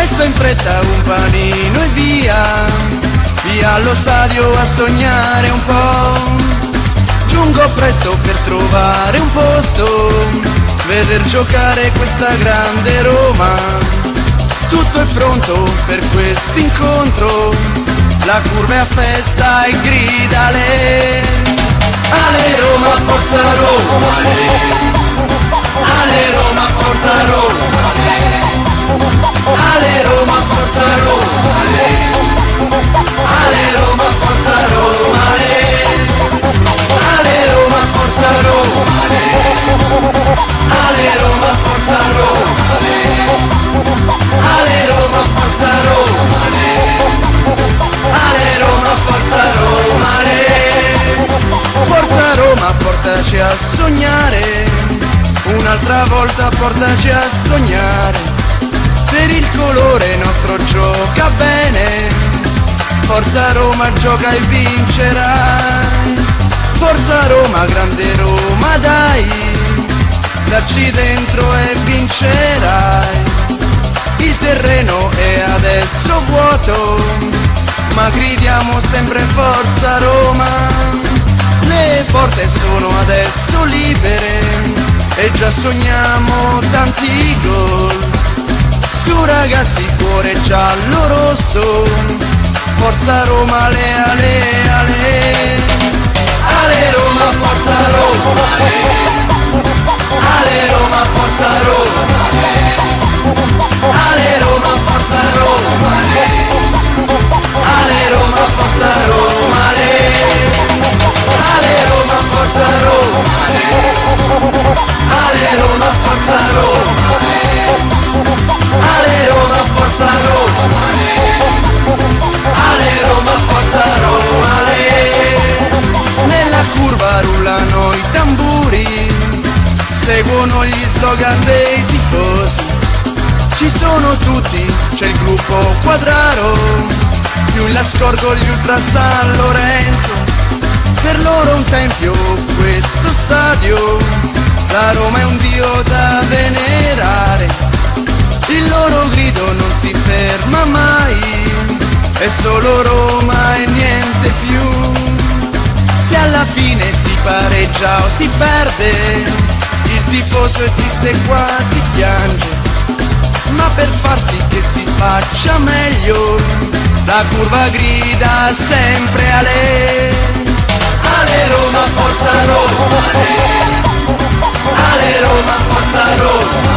Presto in fretta un panino e via, via allo stadio a sognare un po'. Giungo presto per trovare un posto, veder giocare questa grande Roma. Tutto è pronto per questo incontro, la curva è a festa e grida Ale Roma, forza Roma, Ale Roma, forza Roma, Ale Roma, forza Roma, Ale Roma, forza Roma, Ale Roma, forza Roma, Ale Roma, forza Roma, Ale Roma, forza Roma, Ale Roma, forza Roma, Forza Roma, portaci a sognare, un'altra volta portaci a sognare, per il colore nostro gioca bene, Forza Roma gioca e vincerai, Forza Roma, grande Roma dai, dacci dentro e vincerai, il terreno è adesso vuoto, ma gridiamo sempre Forza Roma. Le porte sono adesso libere e già sogniamo tanti gol. Su ragazzi, cuore giallo rosso, Forza Roma, ale, ale, ale. Ale Roma, Forza Roma, Ale Roma, Forza Roma, Ale Roma, Forza Roma, Ale Roma, Forza Roma, Ale Roma, Forza Roma, Ale Roma, Forza Roma, Ale Roma, Forza Roma, Ale Roma, Forza Roma, nella curva rullano i tamburi, seguono gli slogan dei tifosi, ci sono tutti, c'è il gruppo Quadraro, più in là scorgo gli Ultra San Lorenzo, per loro un tempio questo stadio, la Roma è un dio da venerare, il loro grido non si ferma mai, è solo Roma e niente più, se alla fine si pareggia o si perde, il tifoso è triste e quasi piange, ma per far sì che si faccia meglio, la curva grida sempre Ale Roma, Forza Roma, Ale Roma, Forza Roma,